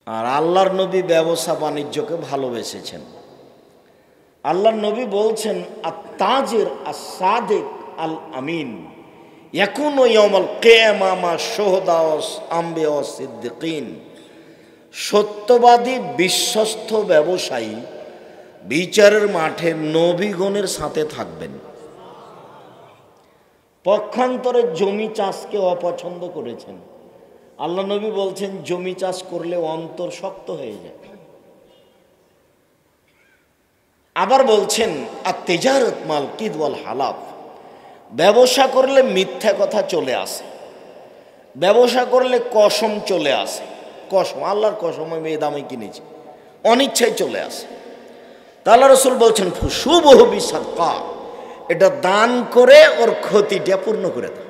আর আল্লাহর নবী ব্যবসা বাণিজ্যকে ভালোবেসেছেন। আল্লাহর নবী বলছেন, আত-তাজির আস-সাদিক আল আমিন ইয়াকুনু ইয়াউমাল কিয়ামা মা শুহাদা ওয়াস আম্বিয়া ওয়াস সিদ্দিকিন। সত্যবাদী বিশ্বস্ত ব্যবসায়ী বিচারের মাঠে নবীগণের সাথে থাকবেন। পক্ষান্তরে জমি চাষকে অপছন্দ করেছেন। আল্লাহ নবী বলছেন, জমি চাষ করলে অন্তর শক্ত হয়ে যায়। আবার বলছেন, আত-তিজারাত মাল কিদ ওয়াল হালাফ, ব্যবসা করলে মিথ্যা কথা চলে আসে, ব্যবসা করলে কসম চলে আসে। কসম, আল্লাহর কসম আমি এই দামে কিনেছি, অনিচ্ছায় চলে আসে। আল্লাহ রাসূল বলছেন, ফুশুবহু বিসাদকা, এটা দান করে ওর ক্ষতিটা পূর্ণ করে দাও।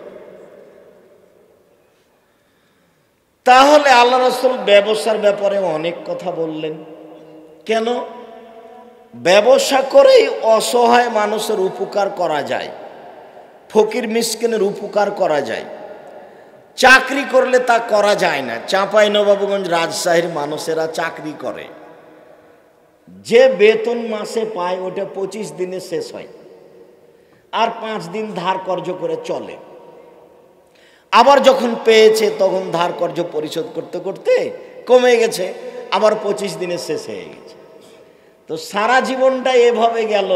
তাহলে আল্লাহ রাসূল ব্যবসার ব্যাপারে অনেক কথা বললেন। কেন? ব্যবসা করেই অসহায় মানুষের উপকার করা যায়, ফকির মিসকিনের উপকার করা যায়। চাকরি করলে তা করা যায় না। চাঁপাইনবাবগঞ্জ, রাজশাহীর মানুষেরা চাকরি করে, যে বেতন মাসে পায় ওটা 25 দিনে শেষ হয়, আর 5 দিন ধার কর্জ করে চলে। আবার যখন পেয়েছে তখন ধার কর্জ পরিশোধ করতে করতে কমে গেছে, আবার 25 দিনে শেষ হয়ে গেছে। তো সারা জীবনটা এভাবে গেল,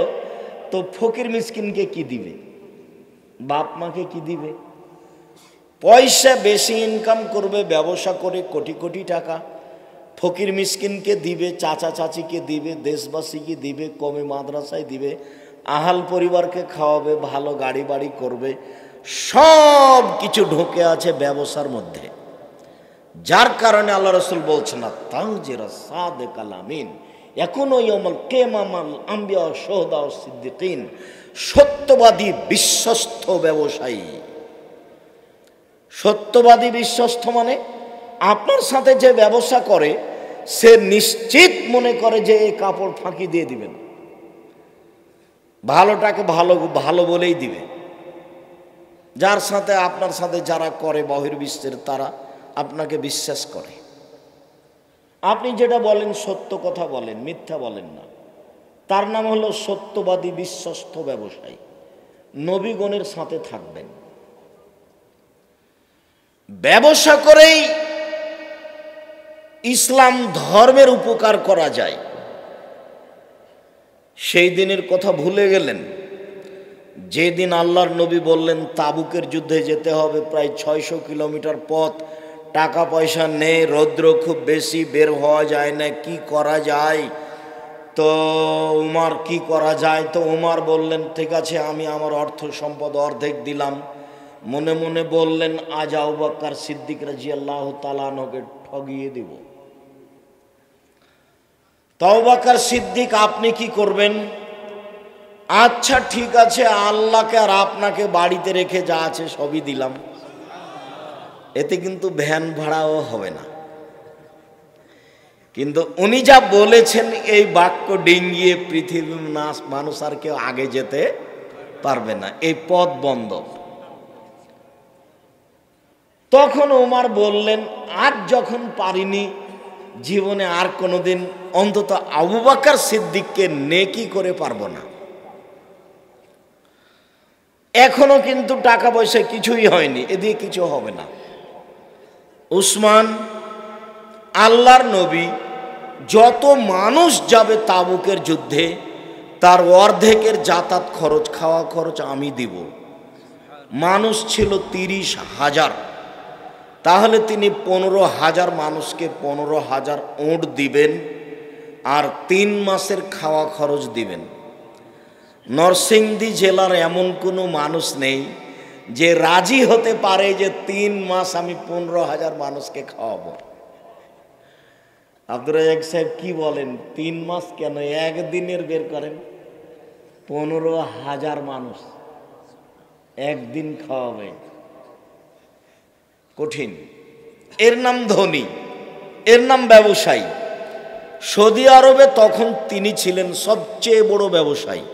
তো ফকির মিসকিনকে কি দিবে? বাপ মাকে কি দিবে? পয়সা বেশি ইনকাম করবে ব্যবসা করে, কোটি কোটি টাকা ফকির মিসকিনকে দিবে, চাচা চাচিকে দিবে, দেশবাসীকে দিবে, কমে মাদ্রাসায় দিবে, আহাল পরিবারকে খাওয়াবে, ভালো গাড়ি বাড়ি করবে। সব কিছু ঢুকে আছে ব্যবসার মধ্যে। যার কারণে আল্লাহ রাসূল বলছেন, আত-তাজির আস-সাদিক আল আমিন ইয়াকুনু ইয়াউমাল কিয়ামা মাল আম্বিয়া ওয়াস শুহাদা ওয়াস সিদ্দিকিন। সত্যবাদী বিশ্বস্ত ব্যবসায়ী। সত্যবাদী বিশ্বস্ত মানে আপনার সাথে যে ব্যবসা করে সে নিশ্চিত মনে করে যে এই কাপড় ফাঁকি দিয়ে দিবেন, ভালোটাকে ভালো ভালো বলেই দিবে। যার সাথে আপনার সাথে যারা করে বহির্বিশ্বের, তারা আপনাকে বিশ্বাস করে। আপনি যেটা বলেন সত্য কথা বলেন, মিথ্যা বলেন না। তার নাম হলো সত্যবাদী বিশ্বস্ত ব্যবসায়ী। নবীগণের সাথে থাকবেন। ব্যবসা করেই ইসলাম ধর্মের উপকার করা যায়। সেই দিনের কথা ভুলে গেলেন যেদিন আল্লাহর নবী বললেন তাবুকের যুদ্ধে যেতে হবে, প্রায় 600 কিলোমিটার পথ, টাকা পয়সা নেই, রৌদ্র খুব বেশি, বের হওয়া যায় না, কি করা যায়? তো উমার কি করা যায়? তো উমার বললেন, ঠিক আছে আমি আমার অর্থ সম্পদ অর্ধেক দিলাম। মনে মনে বললেন, আজ আবু বকর সিদ্দিক রাদিয়াল্লাহু তাআলা আনহুকে ঠগিয়ে দিব। তো আবু বকর সিদ্দিক, আপনি কি করবেন? আচ্ছা ঠিক আছে, আল্লাহকে আর আপনাকে বাড়িতে রেখে যা আছে সবই দিলাম। এতে কিন্তু ভ্যান ভাড়াও হবে না। কিন্তু উনি যা বলেছেন এই বাক্য ডিঙ্গিয়ে পৃথিবীর মানুষ আর কেউ আগে যেতে পারবে না, এই পথ বন্ধ। তখন ওমর বললেন, আজ যখন পারিনি, জীবনে আর কোনোদিন অন্তত আবু বকর সিদ্দিককে নেকি করে পারবো না। এখনো কিন্তু টাকা পয়সা কিছুই হয়নি, এদিকে কিছু হবে না। উসমান, আল্লাহর নবী, যত মানুষ যাবে তাবুকের যুদ্ধে তার অর্ধেকের যাতায়াত খরচ, খাওয়া খরচ আমি দিব। মানুষ ছিল 30,000, তাহলে তিনি 15,000 মানুষকে 15,000 উট দিবেন আর 3 মাসের খাওয়া খরচ দিবেন। নরসিংদী জেলার এমন কোনো মানুষ নেই যে রাজি হতে পারে যে 3 মাস আমি 15,000 মানুষকে খাওয়াবো। আব্দুর রাজ্জাক সাহেব কি বলেন, 3 মাস কেন, একদিনের বের করেন। 15,000 মানুষ একদিন খাওয়াবে, কঠিন। এর নাম ধনী, এর নাম ব্যবসায়ী। সৌদি আরবে তখন তিনি ছিলেন সবচেয়ে বড় ব্যবসায়ী,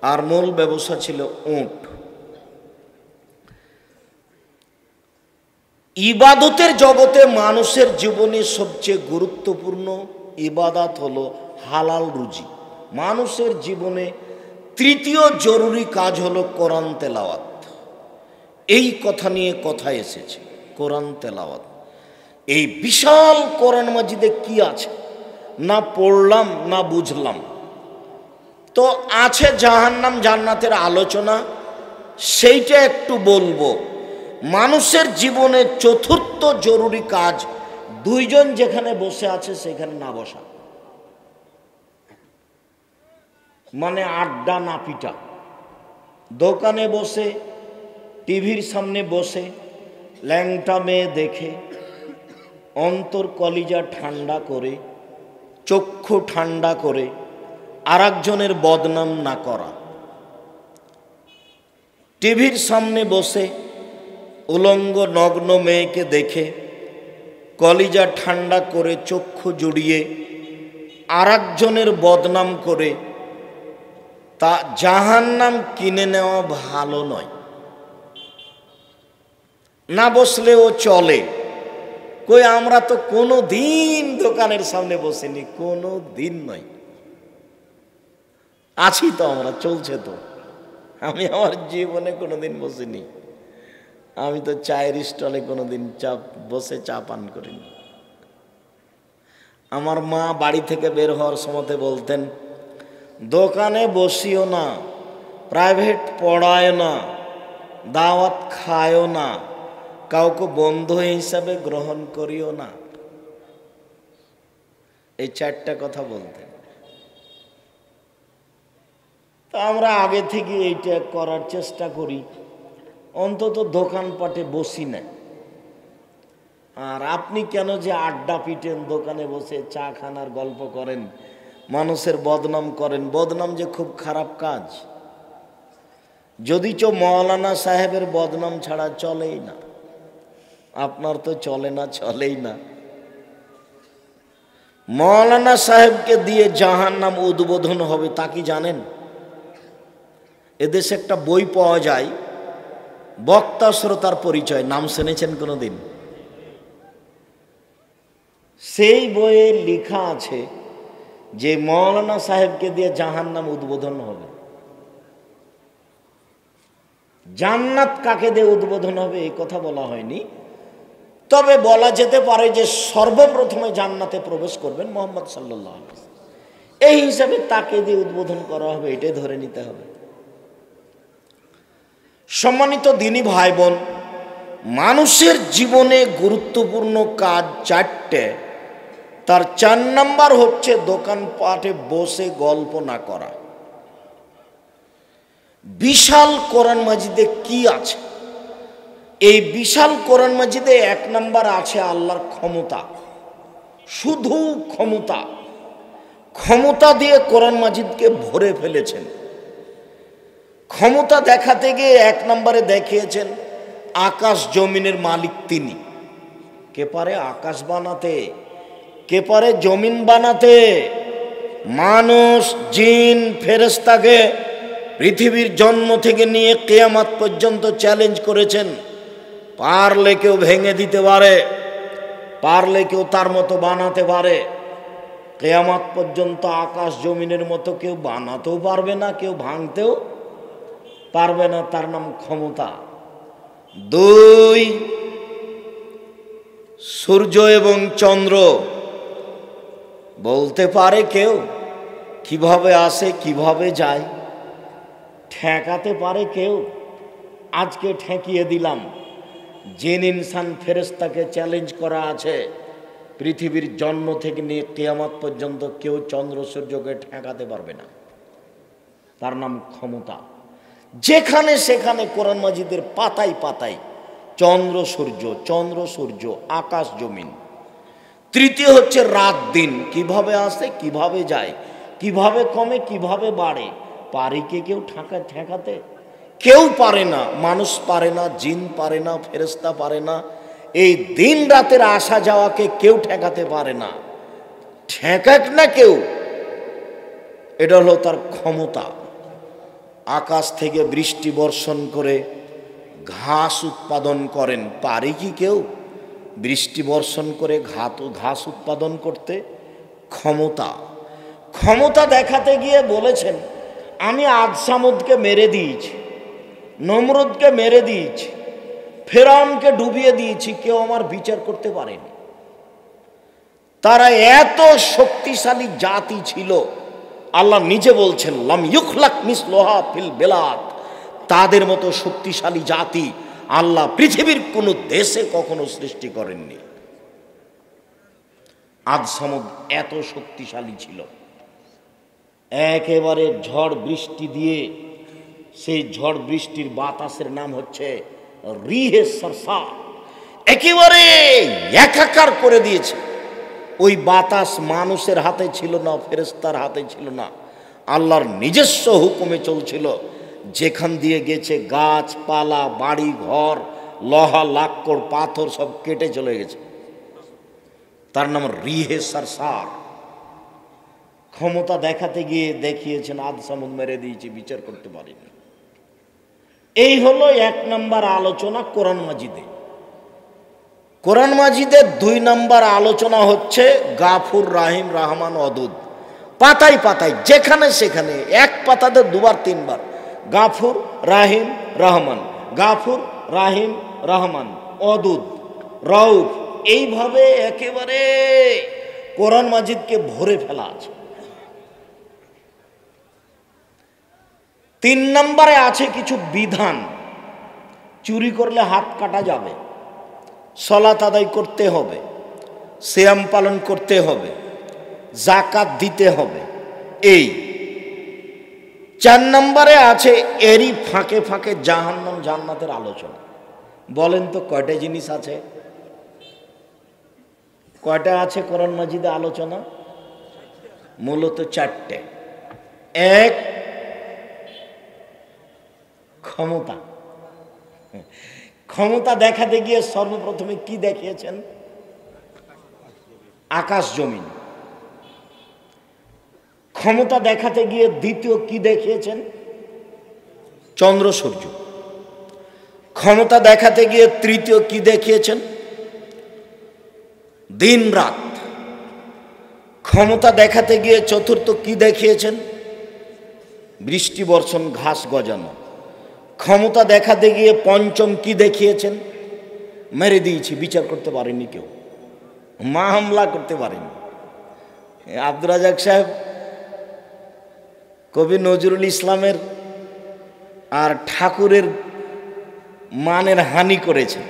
আর মূল ব্যবসা ছিল উট। ইবাদতের জগতে মানুষের জীবনে সবচেয়ে গুরুত্বপূর্ণ ইবাদত হলো হালাল রুজি। মানুষের জীবনে তৃতীয় জরুরি কাজ হলো কোরআন তেলাওয়াত। এই কথা নিয়ে কথা এসেছে, কোরআন তেলাওয়াত। এই বিশাল কোরআন মাজিদে কি আছে না পড়লাম না বুঝলাম। তো আছে জাহান্নাম জান্নাতের আলোচনা, সেইটা একটু বলবো। মানুষের জীবনে চতুর্থ জরুরি কাজ, দুইজন যেখানে বসে আছে সেখানে না বসা, মানে আড্ডা না পিটা। দোকানে বসে, টিভির সামনে বসে ল্যাংটা মেয়ে দেখে অন্তর কলিজা ঠান্ডা করে, চক্ষু ঠান্ডা করে আর একজনের বদনাম না করা। টিভির সামনে বসে উলঙ্গ নগ্ন মেয়েকে দেখে কলিজা ঠান্ডা করে চক্ষু জুড়িয়ে আর একজনের বদনাম করে তা জাহান্নাম কিনে নেওয়া ভালো নয়। না বসলেও চলে। কই আমরা তো কোনো দিন দোকানের সামনে বসিনি, কোনো দিন নয়। আছি তো আমরা, চলছে তো। আমি আমার জীবনে কোনোদিন বসিনি। আমি তো চায়ের স্টলে কোনোদিন বসে চা পান করিনি। আমার মা বাড়ি থেকে বের হওয়ার সময় বলতেন, দোকানে বসিও না, প্রাইভেট পড়ায় না, দাওয়াত খায়ও না, কাউকে বন্ধু হিসাবে গ্রহণ করিও না। এই চারটা কথা বলতেন। তা আমরা আগে থেকে এইটা করার চেষ্টা করি, অন্তত দোকানপাটে বসি না। আর আপনি কেন যে আড্ডা পিটেন, দোকানে বসে চা খানার গল্প করেন, মানুষের বদনাম করেন। বদনাম যে খুব খারাপ কাজ। যদিচ মৌলানা সাহেবের বদনাম ছাড়া চলেই না, আপনার তো চলে না, চলেই না। মৌলানা সাহেবকে দিয়ে জাহান্নাম উদ্বোধন হবে, তা কি জানেন? এদেশে একটা বই পাওয়া যায়, বক্তা শ্রোতার পরিচয়। নাম শুনেছেন কোনোদিন? সেই বইয়ে লেখা আছে যে মৌলানা সাহেবকে দিয়ে জাহান্নাম উদ্বোধন হবে। জান্নাত কাকে দিয়ে উদ্বোধন হবে এই কথা বলা হয়নি, তবে বলা যেতে পারে যে সর্বপ্রথমে জান্নাতে প্রবেশ করবেন মুহাম্মদ সাল্লাল্লাহু আলাইহি ওয়াসাল্লাম। এই হিসাবে তাকে দিয়ে উদ্বোধন করা হবে, এটাই ধরে নিতে হবে। সম্মানিত দিনী ভাই বোন, মানুষের জীবনে গুরুত্বপূর্ণ কাজ চারটে। তার 4 নাম্বার হচ্ছে দোকানপাটে বসে গল্প না করা। বিশাল কোরআন মাজিদে কি আছে? এই বিশাল কোরআন মাজিদে 1 নাম্বার আছে আল্লাহর ক্ষমতা। শুধু ক্ষমতা, ক্ষমতা দিয়ে কোরআন মাজিদকে ভরে ফেলেছেন। ক্ষমতা দেখাতে গিয়ে 1 নম্বরে দেখিয়েছেন আকাশ জমিনের মালিক তিনি। কে পারে আকাশ বানাতে, কে পারে জমিন বানাতে? মানুষ, জিন, ফেরেশতাকে পৃথিবীর জন্ম থেকে নিয়ে কিয়ামত পর্যন্ত চ্যালেঞ্জ করেছেন। পারলে কেউ ভেঙে দিতে পারে, পারলে কেউ তার মতো বানাতে পারে। কিয়ামত পর্যন্ত আকাশ জমিনের মতো কেউ বানাতেও পারবে না, কেউ ভাঙতেও পারবে না। তার নাম ক্ষমতা। 2, সূর্য এবং চন্দ্র বলতে পারে কেউ কিভাবে আসে কিভাবে যায়? ঠেকাতে পারে কেউ? আজকে ঠেকিয়ে দিলাম। জিন, ইনসান, ফেরেশতাকে চ্যালেঞ্জ করা আছে, পৃথিবীর জন্ম থেকে নিয়ে কিয়ামত পর্যন্ত কেউ চন্দ্র সূর্যকে ঠেকাতে পারবে না। তার নাম ক্ষমতা। যেখানে সেখানে কোরআন মাজিদের পাতায় পাতায় চন্দ্র সূর্য, চন্দ্র সূর্য, আকাশ জমিন। তৃতীয় হচ্ছে রাত দিন, কিভাবে আসে কিভাবে যায়, কিভাবে কমে কিভাবে বাড়ে। পারে কে কেউ ঠেকাতে? কেউ পারে না। মানুষ পারে না, জিন পারে না, ফেরেশতা পারে না। এই দিন রাতের আসা যাওয়াকে কেউ ঠেকাতে পারে না। ঠেকাক না কেউ, এটা হলো তার ক্ষমতা। আকাশ থেকে বৃষ্টি বর্ষণ করে ঘাস উৎপাদন করেন, পারে কি কেউ? বৃষ্টি বর্ষণ করে ঘাস উৎপাদন করতে, ক্ষমতা ক্ষমতা দেখাতে গিয়ে বলেছেন, আমি আদ সামুদকে মেরে দিয়েছি, নমরুদকে মেরে দিয়েছি, ফেরাউনকে ডুবিয়ে দিয়েছি, কেউ আমার বিচার করতে পারেনি। তারা এত শক্তিশালী জাতি ছিল, আল্লাহ নিজে বলছেন লাম ইউখলাক মিসলুহা ফিল বিলাদ, তাদের মতো শক্তিশালী জাতি আল্লাহ পৃথিবীর কোনো দেশে কখনো সৃষ্টি করেননি। আদ সামুদ এত শক্তিশালী ছিল, একেবারে ঝড় বৃষ্টি দিয়ে, সেই ঝড় বৃষ্টির বাতাসের নাম হচ্ছে রিহে সারসার, একেবারে একাকার করে দিয়েছে। ওই বাতাস মানুষের হাতে ছিল না, ফেরেশতার হাতে ছিল না, আল্লাহর নিজস্ব হুকুমে চলছিল। যেখান দিয়ে গেছে গাছপালা, বাড়ি ঘর, লোহা লাক্কড় পাথর সব কেটে চলে গেছে। তার নাম রিহে সারসার। ক্ষমতা দেখাতে গিয়ে দেখিয়েছেন আদ সামুদ মেরে দিয়েছি, বিচার করতে পারিনি। এই হলো 1 নম্বর আলোচনা কোরআন মাজিদে। কোরআন মাজিদের 2 নম্বর আলোচনা হচ্ছে গাফুর, রাহিম, রহমান, অদুদ। পাতায় পাতায় যেখানে সেখানে এক পাতাতে 2 বার 3 বার গাফুর, রাহিম, রহমান, গাফুর, রাহিম, রহমান, অদুদ, রউফ, এইভাবে একেবারে কোরআন মাজিদকে ভরে ফেলা আছে। 3 নম্বরে আছে কিছু বিধান। চুরি করলে হাত কাটা যাবে, সালাত আদায় করতে হবে, সিয়াম পালন করতে হবে, যাকাত দিতে হবে। এই 4 নম্বরে আছে এরই ফাঁকে ফাঁকে জাহান্নাম জান্নাতের আলোচনা। বলেন তো কয়টা জিনিস আছে? কয়টা আছে কোরআন মাজিদে আলোচনা? মূলত 4টে। 1, ক্ষমতা। ক্ষমতা দেখাতে গিয়ে সর্বপ্রথমে কি দেখিয়েছেন? আকাশ জমিন। ক্ষমতা দেখাতে গিয়ে দ্বিতীয় কি দেখিয়েছেন? চন্দ্র সূর্য। ক্ষমতা দেখাতে গিয়ে তৃতীয় কি দেখিয়েছেন? দিন রাত। ক্ষমতা দেখাতে গিয়ে চতুর্থ কি দেখিয়েছেন? বৃষ্টি বর্ষণ, ঘাস গজানো। ক্ষমতা দেখাতে গিয়ে পঞ্চম কি দেখিয়েছেন? মেরে দিয়েছি, বিচার করতে পারেনি কেউ, মামলা করতে পারেনি। আব্দুর রাজাক সাহেব কবি নজরুল ইসলামের আর ঠাকুরের মানের হানি করেছে,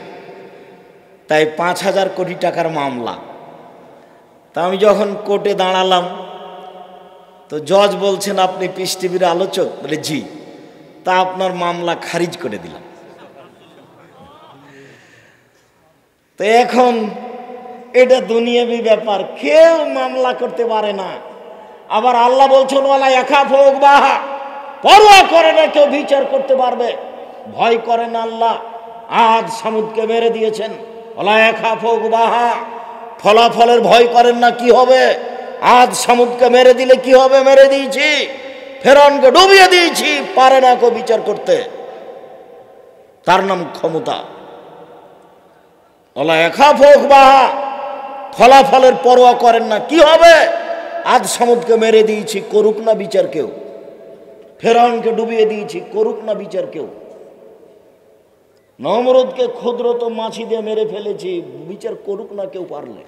তাই 5,000 কোটি টাকার মামলা। তা আমি যখন কোর্টে দাঁড়ালাম তো জজ বলছেন আপনি পিস টিভির আলোচক, বলে জি, তা আপনার মামলা খারিজ করে দিলাম। তো এখন এটা দুনিয়াবি ব্যাপার, কেউ মামলা করতে পারে না। আবার আল্লাহ বলছেন ওয়ালা ইয়াখাফু উকবাহা, পরোয়া করে না কেউ বিচার করতে পারবে, ভয় করেন আল্লাহ। আদ সামুদকে মেরে দিয়েছেন, ওয়ালা ইয়াখাফু উকবাহা, ফলাফলের ভয় করেন না, কি হবে? আদ সামুদকে মেরে দিলে কি হবে? মেরে দিয়েছি। ফেরাউনকে ডুবিয়ে দিয়েছি, পারে না কেউ বিচার করতে। তার নাম ক্ষমতা। ওয়ালা ইয়াখাফু উকবাহা, ফলাফলের পরোয়া করেন না, কি হবে? আদ সামুদকে মেরে দিয়েছি, করুক না বিচার কেউ। ফেরাউনকে ডুবিয়ে দিয়েছি, করুক না বিচার কেউ। নমরুদকে ক্ষুদ্রত মাছি দিয়ে মেরে ফেলেছি, বিচার করুক না কেউ পারলে।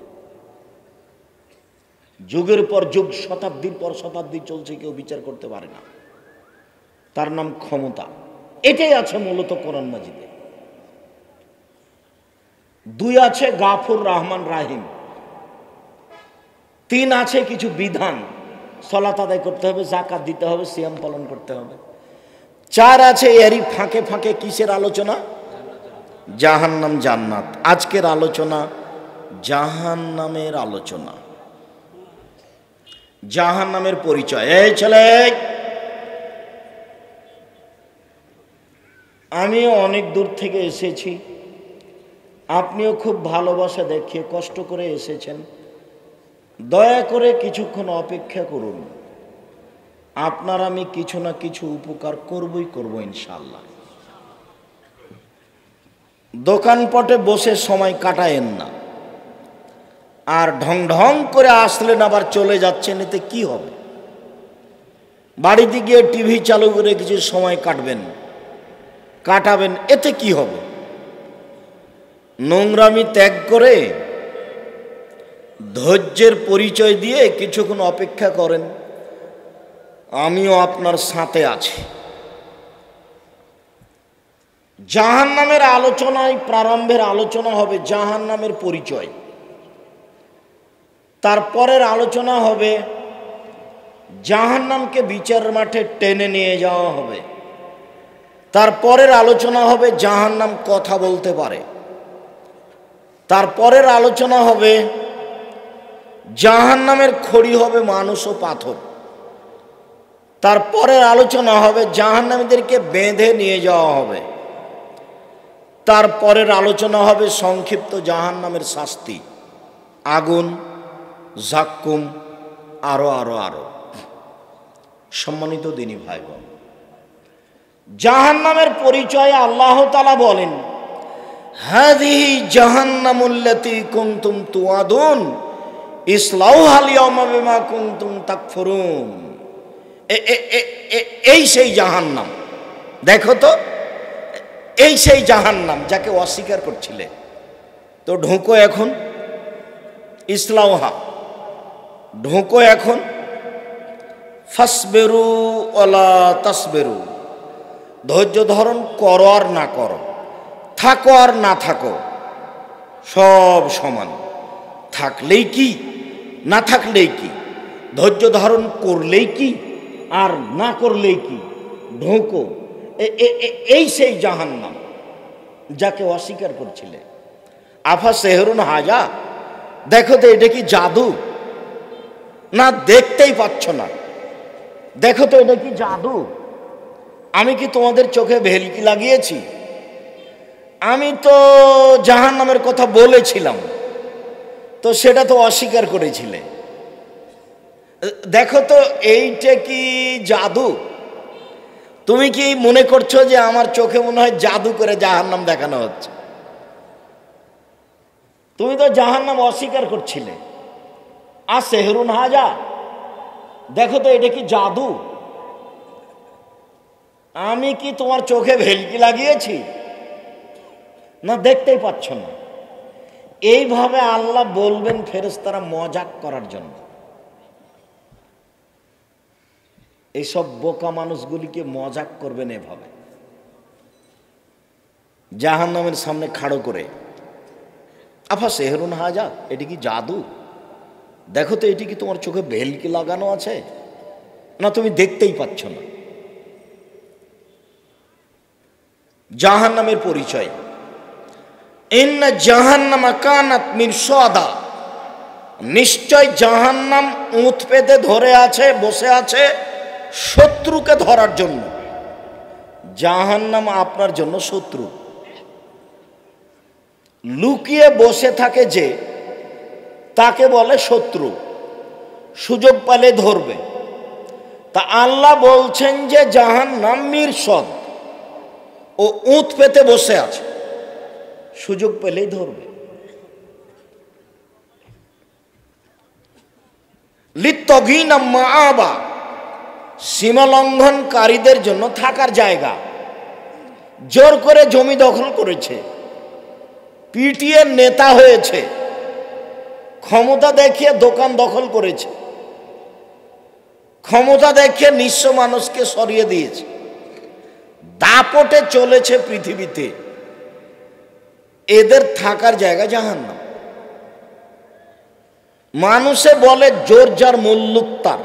যুগের পর যুগ, শতাব্দীর পর শতাব্দী চলছে, কেউ বিচার করতে পারে না। তার নাম ক্ষমতা। এটাই আছে মূলত কোরআন মাজিদে। 2 আছে গাফুর, রহমান, রাহিম। 3 আছে কিছু বিধান, সালাত আদায় করতে হবে, যাকাত দিতে হবে, সিয়াম পালন করতে হবে। 4 আছে এরই ফাঁকে ফাঁকে কিসের আলোচনা? জাহান্নাম জান্নাত। আজকের আলোচনা জাহান্নামের আলোচনা, জাহান্নামের পরিচয়। এই ছেলে, আমিও অনেক দূর থেকে এসেছি, আপনিও খুব ভালোবাসা দেখিয়ে কষ্ট করে এসেছেন। দয়া করে কিছুক্ষণ অপেক্ষা করুন, আপনার আমি কিছু না কিছু উপকার করবই করব ইনশাআল্লাহ। দোকানপটে বসে সময় কাটায়েন না, আর ঢং ঢং করে আসলেন আবার চলে যাচ্ছেন, এতে কি হবে? বাড়িতে গিয়ে টিভি চালু করে কিছু সময় কাটাবেন, এতে কি হবে? নোংরামি ত্যাগ করে ধৈর্যের পরিচয় দিয়ে কিছুক্ষণ অপেক্ষা করেন, আমিও আপনার সাথে আছি। জাহান্নামের আলোচনায় প্রারম্ভের আলোচনা হবে জাহান্নামের পরিচয়, তারপরের আলোচনা হবে জাহান্নামকে বিচার মাঠে টেনে নিয়ে যাওয়া হবে, তারপরের আলোচনা হবে জাহান্নাম কথা বলতে পারে, তারপরের আলোচনা হবে জাহান্নামের খড়ি হবে মানুষ ও পাথর, তারপরের আলোচনা হবে জাহান্নামীদেরকে বেঁধে নিয়ে যাওয়া হবে, তারপরের আলোচনা হবে সংক্ষিপ্ত জাহান্নামের শাস্তি, আগুন, জাক্কুম, আরো আরো আরো। সম্মানিত দিনী ভাই বোন, জাহান্নামের পরিচয়ে আল্লাহ তাআলা বলেন, হাযিহি জাহান্নামুল্লাতী কুনতুম তুআদুন ইসলাউহাল ইয়াওমা বিমা কুনতুম তাকফুরুন। এই সেই জাহান্নাম, দেখো তো, এই সেই জাহান্নাম যাকে অস্বীকার করছিলে, তো ঢোকো এখন, ইসলাউহা, ঢোকো এখন, ফাসবেরু ওয়ালা তাসবেরু, ধৈর্য ধারণ করো আর না করো, থাকো আর না থাকো, সব সমান, থাকলেই কি না থাকলেই কি, ধৈর্য ধারণ করলেই কি আর না করলেই কি, ঢোকো। এই সেই জাহান্নাম যাকে অস্বীকার করছিলে। আফা সেহরুন হাজা, দেখো তো এটা কি জাদু? না দেখতেই পাচ্ছ না, দেখো তো এটা কি জাদু? আমি কি তোমাদের চোখে ভেলকি লাগিয়েছি? আমি তো জাহান্নামের কথা বলেছিলাম, তো সেটা তো অস্বীকার করেছিলে। দেখো তো এইটা কি জাদু? তুমি কি মনে করছো যে আমার চোখে মনে হয় জাদু করে জাহান্নাম দেখানো হচ্ছে? তুমি তো জাহান্নাম অস্বীকার করছিলে। আর সেহরুন হাজা, দেখো তো এটা কি জাদু? আমি কি তোমার চোখে ভেলকি লাগিয়েছি? না দেখতেই পাচ্ছ না। এইভাবে আল্লাহ বলবেন ফেরেশতারা মজাক করার জন্য। এইসব বোকা মানুষগুলিকে মজাক করবেন এভাবে, জাহান্নামের সামনে খাড়ো করে। আফা সেহরুন হাজা, এটি কি জাদু? দেখো তো এটি কি তোমার চোখে ভেলকি লাগানো আছে? না তুমি দেখতেই পাচ্ছ না। জাহান্নামের পরিচয়, ইন্না জাহান্নামা কানাত মিরসাদা, নিশ্চয় জাহান্নাম উঁত পেতে ধরে আছে, বসে আছে শত্রুকে ধরার জন্য। জাহান্নাম আপনার জন্য শত্রু, লুকিয়ে বসে থাকে যে, তাকে বলে শত্রু, সুযোগ পেলে ধরবে। তা আল্লাহ বলছেন যে জাহান্নাম মিরসাদ, ও উঁত পেতে বসে আছে, সুযোগ পেলেই ধরবে। লিত্তাগিনা মাআবা, সীমালঙ্ঘনকারীদের জন্য থাকার জায়গা। জোর করে জমি দখল করেছে, পিটিয়ে নেতা হয়েছে, ক্ষমতা দেখিয়ে দোকান দখল করেছে, ক্ষমতা দেখিয়ে নিঃস্ব মানুষকে সরিয়ে দিয়েছে, দাপটে চলেছে পৃথিবীতে। এদের থাকার জায়গা জাহান্নাম। মানুষে বলে জোর যার মুল্লুক তার,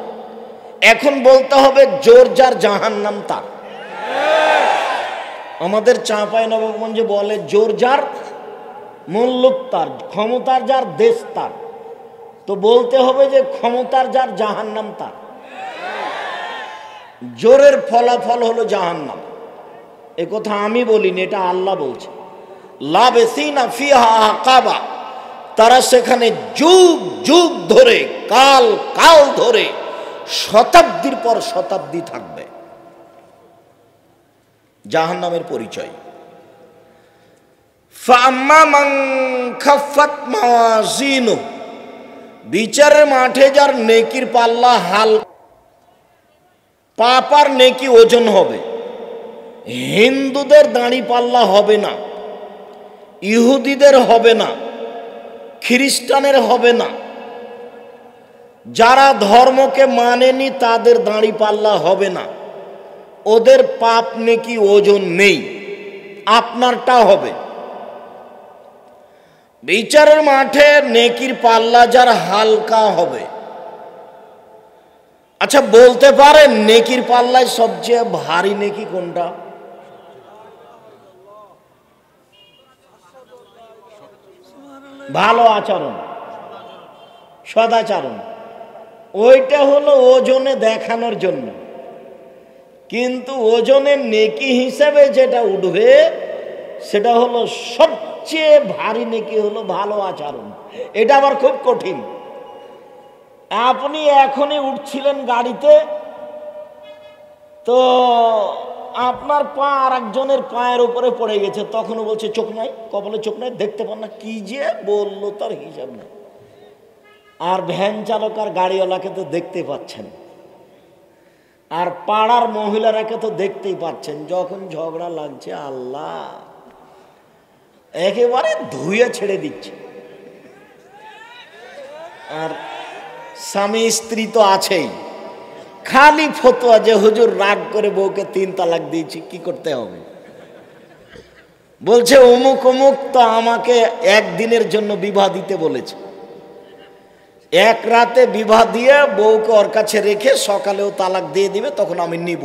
এখন বলতে হবে জোর যার জাহান্নাম তার। আমাদের চাঁপাইনবাবগঞ্জে বলে জোর যার মুল্লুক তার, ক্ষমতার যার দেশ তার। তো বলতে হবে যে ক্ষমতার যার জাহান্নাম তার। জোরের ফলাফল হলো জাহান্নাম। এ কথা আমি বলিনি, এটা আল্লাহ বলছে। লাবেসিনা ফিহা আকাবা, তারা সেখানে যুগ যুগ ধরে, কাল কাল ধরে, শতাব্দীর পর শতাব্দী থাকবে। জাহান্নামের পরিচয়, ফাম্মা মান খাফাত মাওয়াজিনু, বিচারের মাঠে যার নেকির পাল্লা হাল, পাপ আর নেকি ওজন হবে। হিন্দুদের দাঁড়ি পাল্লা হবে না, ইহুদিদের হবে না, খ্রিস্টানের হবে না, যারা ধর্মকে মানেনি তাদের দাঁড়ি পাল্লা হবে না। ওদের পাপ নেকি ওজন নেই, আপনারটা হবে। বিচারের মাঠে নেকির পাল্লা যার হালকা হবে। আচ্ছা বলতে পারেন নেকির পাল্লায় সবচেয়ে ভারী নেকি কোনটা? ভালো আচরণ, সদাচরণ। ওইটা হলো ওজনে দেখানোর জন্য, কিন্তু ওজনের নেকি হিসেবে যেটা উঠবে সেটা হলো সবচেয়ে ভারী নেকি হলো ভালো আচরণ। এটা আবার খুব কঠিন। আপনি এখনই উঠছিলেন গাড়িতে, তো আপনার পা আর একজনের পায়ের উপরে পড়ে গেছে, তখনও বলছে চোখ নাই, কপালে চোখ নাই, দেখতে পান না, কি যে বললো তার হিসাব নেই। আর ভ্যান চালক আর গাড়িওয়ালাকে তো দেখতে পাচ্ছেন, আর পাড়ার মহিলারাকে তো দেখতেই পাচ্ছেন। যখন ঝগড়া লাগছে আল্লাহ একেবারে ধুয়ে ছেড়ে দিচ্ছে। আর স্বামী স্ত্রী তো আছেই, খালি ফতোয়া যে হুজুর রাগ করে বউকে 3 তালাক দিয়েছি, কি করতে হবে? বলছে অমুক অমুক তো আমাকে একদিনের জন্য বিবাহ দিতে বলেছে, এক রাতে বিবাহ দিয়ে বউকে ওর কাছে রেখে সকালেও তালাক দিয়ে দিবে, তখন আমি নিব।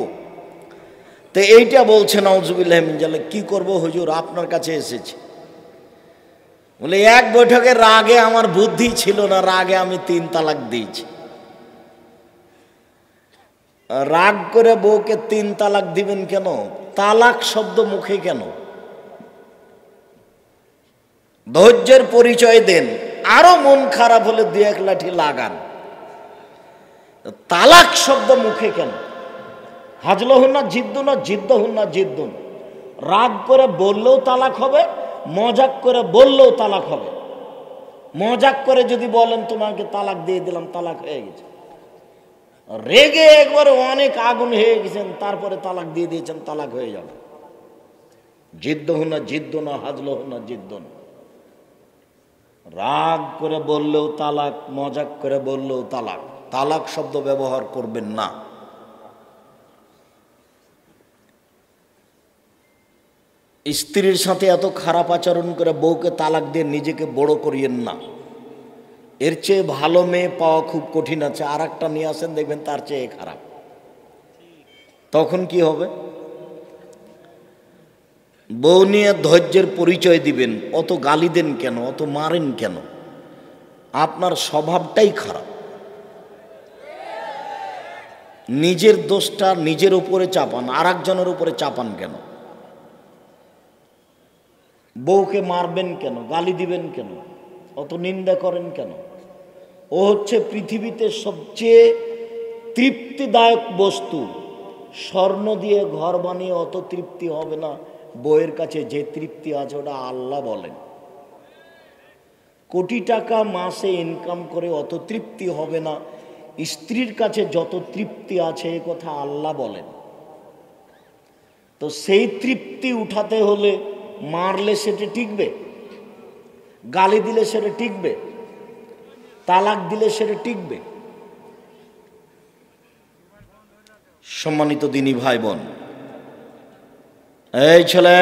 তো এইটা বলছে নাউজুবিল্লাহ মিন জালিক, কি করব হুজুর, আপনার কাছে এসেছি। বলে এক বৈঠকে রাগে আমার বুদ্ধি ছিল না, রাগে আমি 3 তালাক দিয়েছি। রাগ করে বউকে 3 তালাক দিবেন কেন? তালাক শব্দ মুখে কেন? ধৈর্যের পরিচয় দেন, আরো মন খারাপ হলে 2-1 লাঠি লাগান। তালাক শব্দ মুখে কেন? হাজলহুন্না জিদ্দুনা জিদ্দহুন্না জিদ্দুন। রাগ করে বললেও তালাক হবে, মজাক করে বললেও তালাক হবে। মজাক করে যদি বলেন তোমাকে তালাক দিয়ে দিলাম, তালাক হয়ে গেছে। রেগে একবারে অনেক আগুন হয়ে গেছেন, তারপরে তালাক দিয়ে দিয়েছেন, তালাক হয়ে যাবে। জিদ্দহুন্না জিদ্দুনা হাজলহুন্না জিদ্দুন। রাগ করে বললেও তালাক, মজাক করে বললেও তালাক। তালাক শব্দ ব্যবহার করবেন না। স্ত্রীর সাথে এত খারাপ আচরণ করে বউকে তালাক দিয়ে নিজেকে বড় করিয়েন না। এর চেয়ে ভালো মেয়ে পাওয়া খুব কঠিন আছে। আর একটা নিয়ে আসেন, দেখবেন তার চেয়ে খারাপ। তখন কি হবে? বউ নিয়ে ধৈর্যের পরিচয় দিবেন। অত গালি দেন কেন, অত মারেন কেন? আপনার স্বভাবটাই খারাপ। নিজের দোষটা নিজের উপরে চাপান, আর একজনের উপরে চাপান কেন? বউকে মারবেন কেন, গালি দিবেন কেন, অত নিন্দা করেন কেন? ও হচ্ছে পৃথিবীতে সবচেয়ে তৃপ্তিদায়ক বস্তু। স্বর্ণ দিয়ে ঘর বানিয়ে অত তৃপ্তি হবে না। বউয়ের কাছে যে তৃপ্তি আছে ওটা আল্লাহ বলেন। কোটি টাকা মাসে ইনকাম করে অত তৃপ্তি হবে না। স্ত্রীর কাছে যত তৃপ্তি আছে এ কথা আল্লাহ বলেন। তো সেই তৃপ্তি উঠাতে হলে মারলে সেটা টিকবে, গালি দিলে সেটা টিকবে, তালাক দিলে সেটা টিকবে? সম্মানিত দিনী ভাই বোন, এই ছেলে,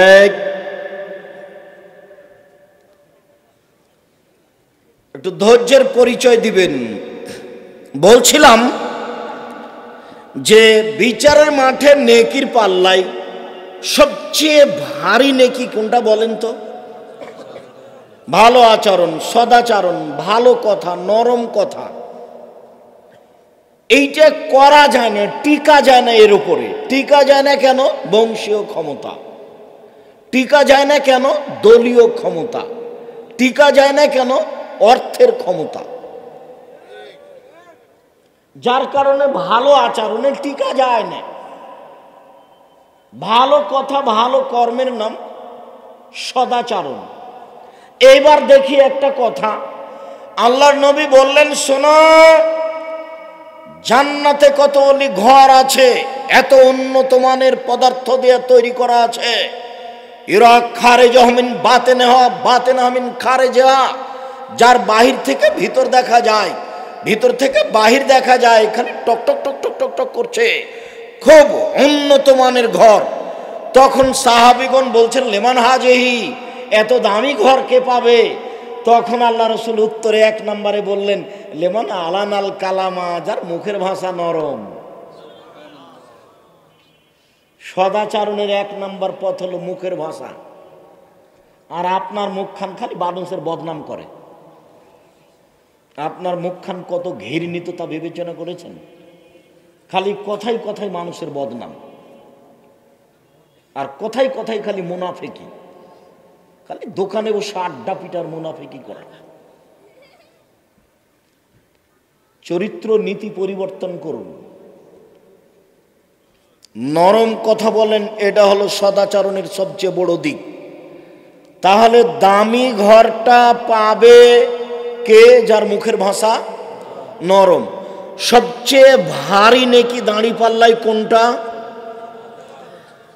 একটু ধৈর্যের পরিচয় দিবেন। বলছিলাম যে বিচারের মাঠে নেকির পাল্লায় সবচেয়ে ভারী নেকি কোনটা বলেন তো? ভালো আচরণ, সদাচরণ, ভালো কথা, নরম কথা। এইটা করা যায় না, টিকা যায় না। এর উপরে টিকা যায় না কেন? বংশীয় ক্ষমতা। টিকা যায় না কেন? দলীয় ক্ষমতা। টিকা যায় না কেন? অর্থের ক্ষমতা। যার কারণে ভালো আচরণে টিকা যায় না। ভালো কথা, ভালো কর্মের নাম সদাচরণ। এইবার দেখি একটা কথা, আল্লাহর নবী বললেন, শোনো, জান্নাতে কত অলি ঘর আছে, এত উন্নত মানের পদার্থ দিয়ে তৈরি করা আছে। ইরা খারেজা মিন বাতিনহা বাতিনহা মিন খারেজা, যার বাহির থেকে ভিতর দেখা যায়, ভিতর থেকে বাহির দেখা যায়, এখানে টক টক টক টক টক টক করছে, খুব উন্নত মানের ঘর। তখন সাহাবীগণ বলছেন, লিমান হাজিহি, এত দামি ঘর কে পাবে? তখন আল্লাহ রসুল উত্তরে 1 নম্বরে বললেন, লেমান আলানাল কালামা, যার মুখের ভাষা নরম। সদাচারণের 1 নম্বর পথ হলো মুখের ভাষা। আর আপনার মুখখান খালি মানুষের বদনাম করে। আপনার মুখখান কত ঘৃণিত তা বিবেচনা করেছেন? খালি কথাই কথাই মানুষের বদনাম, আর কথাই কথাই খালি মুনাফিকি, খালি দোকানে বসে আড্ডা পিটার মুনাফিকি করে। চরিত্র নীতি পরিবর্তন করুন, নরম কথা বলেন, এটা হলো সদাচরণের সবচেয়ে বড় দিক। তাহলে দামি ঘরটা পাবে কে? যার মুখের ভাষা নরম। সবচেয়ে ভারী নেকি দাঁড়ি পাল্লাই কোনটা?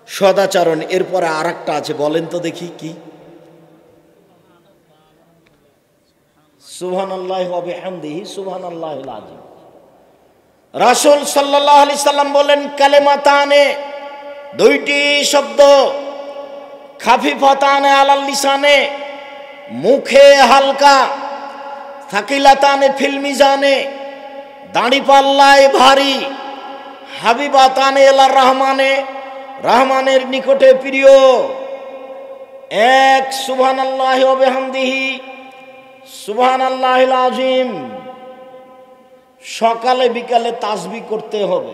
সদাচরণ। এরপরে আর একটা আছে, বলেন তো দেখি কি? সুবহানাল্লাহি ওয়া বিহামদিহি সুবহানাল্লাহিল আযীম। রাসূল সাল্লাল্লাহু আলাইহি সাল্লাম বলেন, কালেমাতানে, 2টি শব্দ, খাফিফাতানে আলাল লিসানে, মুখে হালকা, থাকিলাতানে ফিল মিজানে, দাড়ি পাল্লায় ভারী, হাবিবাতানে ইলার রহমানে, রহমানের নিকটে প্রিয়। 1 সুবহানাল্লাহি ওয়া বিহামদিহি সুবহানাল্লাহিল আযীম। সকালে বিকালে তাসবিহ করতে হবে।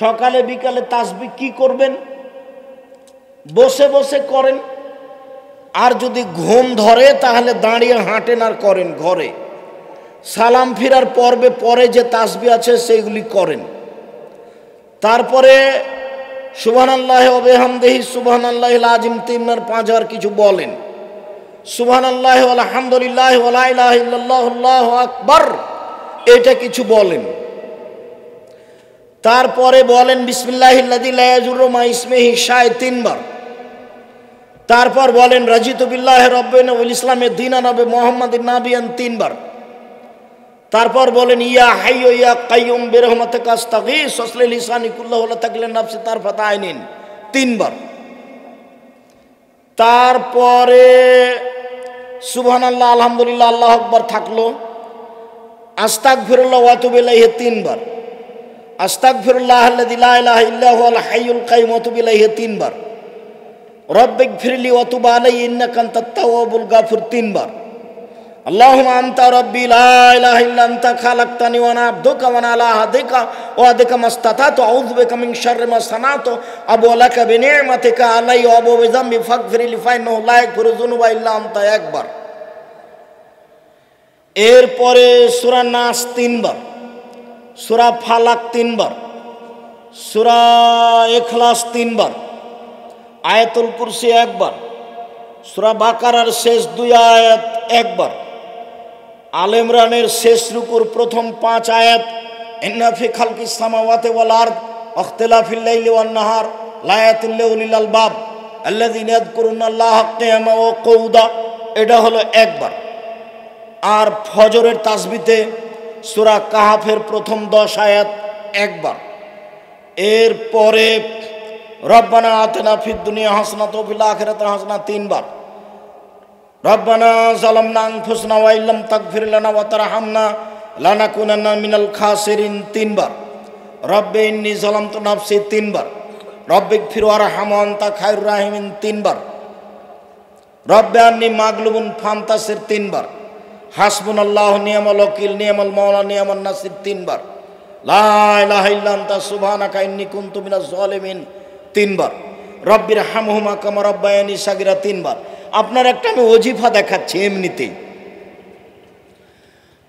সকালে বিকালে তাসবিহ কি করবেন? বসে বসে করেন, আর যদি ঘুম ধরে তাহলে দাঁড়িয়ে হাঁটেন আর করেন। ঘরে সালাম ফিরার পর্বে পরে যে তাসবিহ আছে সেইগুলি করেন। তারপরে সুবহানাল্লাহি ওয়া বিহামদিহি সুবহানাল্লাহিল আযীম 3 আর 5 আর কিছু বলেন। সুবহানাল্লাহি ওয়া আলহামদুলিল্লাহি ওয়া লা ইলাহা ইল্লাল্লাহু আল্লাহু আকবার, এটা কিছু বলেন। তারপরে বলেন বিসমিল্লাহিল্লাযী লা ইয়াযুররু মা ইসমিহি শাই 3 বার। তারপর বলেন রাজিতু বিল্লাহি রাব্বান ওয়াল ইসলামে দীনান ওয়া মুহাম্মাদিন নাবিয়ান 3 বার। তারপর বলেন ইয়া হাইয়্যু ইয়া কাইয়্যুম বিরহমাতিকা আস্তাগীস ওয়াসলি লিসানি কুল্লাহু লা তাকলিন নাফসি তারফাত আইনিন 3 বার। তারপরে সুবহানাল্লাহ আলহামদুলিল্লাহ আল্লাহু আকবার থাকলো। আস্তাগফিরুল্লাহ ওয়া আতুবু ইলাইহি 3 বার। আস্তাগফিরুল্লাহ আল্লাযী লা ইলাহা ইল্লা হুয়াল হাইয়ুল কাইয়্যুম ওয়া আতুবু ইলাইহি 3 বার। রব্বিগফিরলি ওয়া তুব আলাইয়া ইন্নাকা আনতাত তাওয়াবুল গাফুর 3 বার। আল্লাহুম্মা আনতা রাব্বি লা ইলাহা ইল্লা আনতা খালাকতানি ওয়া আনা আবদুকা ওয়া আনা আলা আহদিকা ওয়া আদিকা মাসতাতাতু আউযু বিকা মিন শাররি মা সানাতু আবু লাকা বিনি'মাতিকা আলাইয়া ওয়া আবু বিযামবি ফাগফিরলি ফাইন্নাহু লা ইয়াগফিরু যুনুবা ইল্লা আনতা 1 বার। এরপরে সূরা নাস 3 বার, সূরা ফালাক 3 বার, সূরা ইখলাস 3 বার, আয়াতুল কুরসি 1 বার, সূরা বাকারার শেষ 2 আয়াত 1 বার, আল ইমরানের শেষ রুকুর প্রথম 5 আয়াত, ইন্না ফি খালকিস সামাওয়াতি ওয়াল আরদ ইখতিলাফিল লাইলি ওয়ান নাহার লায়াতিল লিউলিল আলবাব আল্লাযীনা ইয়াযকুরুনাল্লাহা কিয়ামান ওয়া কুউদা, এটা হলো 1 বার। আর ফজরের তাসবিতে সূরা কাহাফের প্রথম 10 আয়াত 1 বার। এরপরে রব্বানা আতিনা ফিদ দুনিয়া হাসানাতাও ওয়া ফিল আখিরাতি হাসানাতাও 3 বার। রব্বানা যালামনা আনফুসানা ওয়া ইল্লাম তাগফির লানা ওয়া তারহামনা লানাকুনান্না মিনাল খাসিরিন 3 বার। রব্বি ইন্নী যালামতু নাফসি 3 বার। রব্বিগফির ওয়ারহাম ওয়া আনতা খায়রুর রাহিমিন 3 বার। রব্বি আন্নী মাগলুবুন ফান্তাসির 3 বার। হাসবুনাল্লাহু নি'মাল ওয়াকিল নি'মাল মাওলা নি'মান নাসির 3 বার। লা ইলাহা ইল্লা আনতা সুবহানাকা ইন্নী কুনতু মিনাজ জালিমিন 3 বার। রব্বিরহামহুমা কামা রাব্বায়ানি সাগীরা 3 বার। আপনার একটা আমি ওজিফা দেখাচ্ছি এমনিতেই।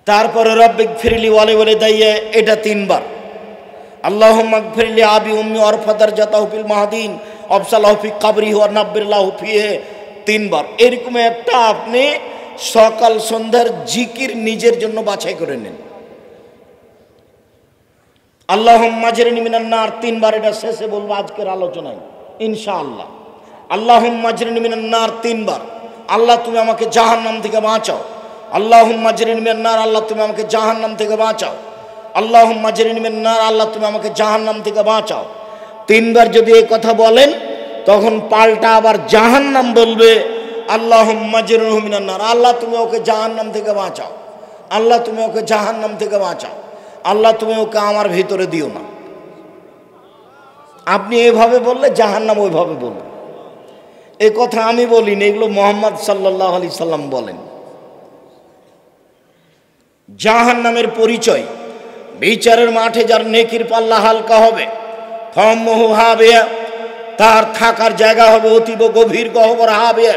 তারপরে রব্বিগফিরলি ওয়া লিওয়ালিদাইয়া, এটা 3 বার। আল্লাহুম্মা গফিরলি আবি উম্মি ওয়ারফাদার জাতাহু ফিল মাহদিন আবসালাহু ফি কবরিহি ওয়া নাব্বিরলাহু ফিহি 3 বার। এরকম একটা আপনি সকাল সন্ধ্যার জিকির নিজের জন্য বাছাই করে নেন। আল্লাহুম্মা আজরিনি মিনান নার, 3 বার এটা শেষে বলবো আজকের আলোচনায় ইনশাআল্লাহ। আল্লাহুম্মা আজরিনি মিনান নার 3 বার, আল্লাহ তুমি আমাকে জাহান্নাম থেকে বাঁচাও। আল্লাহুম্মা আজরিনি মিনান নার, আল্লাহ তুমি আমাকে জাহান্নাম থেকে বাঁচাও। আল্লাহুম্মা আজরিনি মিনান নার, আল্লাহ তুমি আমাকে জাহান্নাম থেকে বাঁচাও। 3 বার যদি এই কথা বলেন, তখন পাল্টা আবার জাহান্নাম বলবে আল্লাহুম্মা আজরিনি মিনান নার, আল্লাহ তুমি ওকে জাহান্নাম থেকে বাঁচাও। আল্লাহ তুমি ওকে জাহান্নাম থেকে বাঁচাও। আল্লাহ তুমি ওকে আমার ভিতরে দিও না। আপনি এভাবে বললে জাহান্নাম ওইভাবে বলবে। এই কথা আমি বলিনি, এগুলো মুহাম্মদ সাল্লাল্লাহু আলাইহি সাল্লাম বলেন। জাহান্নামের পরিচয়, বিচারের মাঠে যার নেকির পাল্লা হালকা হবে, ফাম্মুহু হাবিয়া, তার থাকার জায়গা হবে অতীব গভীর গহ্বর হাবিয়া।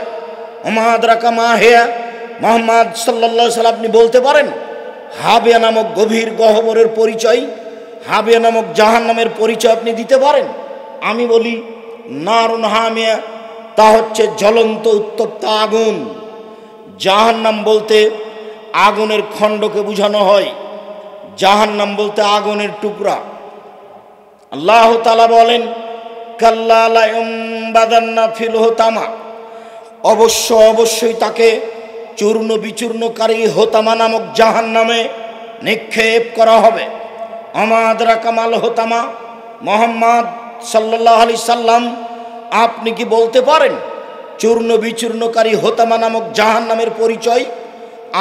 ওমা আদরাকা মা হিয়া, মুহাম্মদ সাল্লাল্লাহু আলাইহি সাল্লাম আপনি বলতে পারেন হাবিয়া নামক গভীর গহ্বরের পরিচয়, হাবিয়া নামক জাহান্নামের পরিচয় আপনি দিতে পারেন? আমি বলি নারুন হামিয়া, তা হচ্ছে জ্বলন্ত উত্তপ্ত আগুন। জাহান্নাম বলতে আগুনের খণ্ডকে বোঝানো হয়, জাহান্নাম বলতে আগুনের টুকরা। আল্লাহ তাআলা বলেন কাল্লা লা ইউমবাদান্না ফিল হুতামা, অবশ্যই তাকে চূর্ণ বিচূর্ণকারী হোতামা নামক জাহান্নামে নিক্ষেপ করা হবে। আমাদরা কামাল হোতামা, মুহাম্মদ সাল্লাল্লাহু আলাইহি সাল্লাম আপনি কি বলতে পারেন চূর্ণ বিচূর্ণকারী হোতামা নামক জাহান্নামের পরিচয়?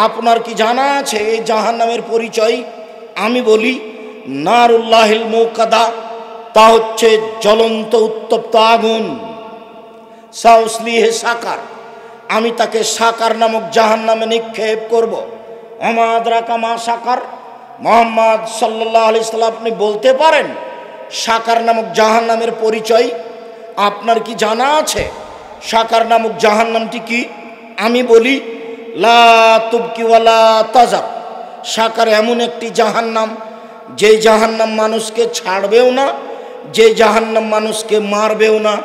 আপনার কি জানা আছে এই জাহান্নামের পরিচয়? আমি বলি নারুল্লাহিল মুকাদা, তা হচ্ছে জ্বলন্ত উত্তপ্ত আগুন। সাউসলিহে সাকার, আমি তাকে সাকার নামক জাহান্নামে নিক্ষেপ করব। ওমা আদরাকা মা সাকার, মুহাম্মদ সাল্লাল্লাহু আলাইহি সাল্লাম আপনি বলতে পারেন সাকার নামক জাহান্নামের পরিচয়? আপনার কি জানা আছে সাকার নামক জাহান্নামটি কি? আমি বলি লা তুবকি ওয়ালা তাজার, সাকার এমন একটি জাহান্নাম যে জাহান্নাম মানুষকে ছাড়বেও না, যে জাহান্নাম মানুষকে মারবেও না,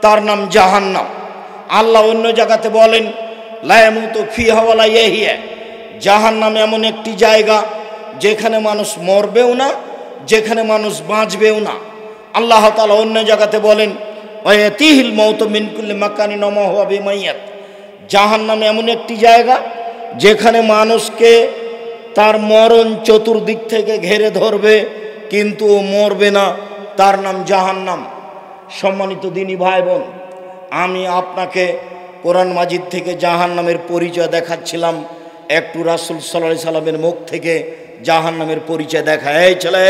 তার নাম জাহান্নাম। আল্লাহ অন্য জায়গাতে বলেন লা ইয়ামুতু ফিহা ওয়ালা ইয়াহইয়া, জাহান্নাম এমন একটি জায়গা যেখানে মানুষ মরবেও না, যেখানে মানুষ বাঁচবেও না। আল্লাহ তাআলা অন্য জায়গাতে বলেন ওয়ায়াতিহিল মাউতু মিন কুল্লি মাকানিন ওয়া মা হুয়া বিমাইয়াত, জাহান্নাম এমন একটি জায়গা যেখানে মানুষকে তার মরণ চতুর্দিক থেকে ঘিরে ধরবে, কিন্তু ও মরবে না, তার নাম জাহান্নাম। সম্মানিত দিনী ভাই বোন, আমি আপনাকে কোরআন মাজিদ থেকে জাহান্নামের পরিচয় দেখাচ্ছিলাম, একটু রাসূল সাল্লাল্লাহু আলাইহি সাল্লামের মুখ থেকে জাহান্নামের পরিচয় দেখা। এই ছেলে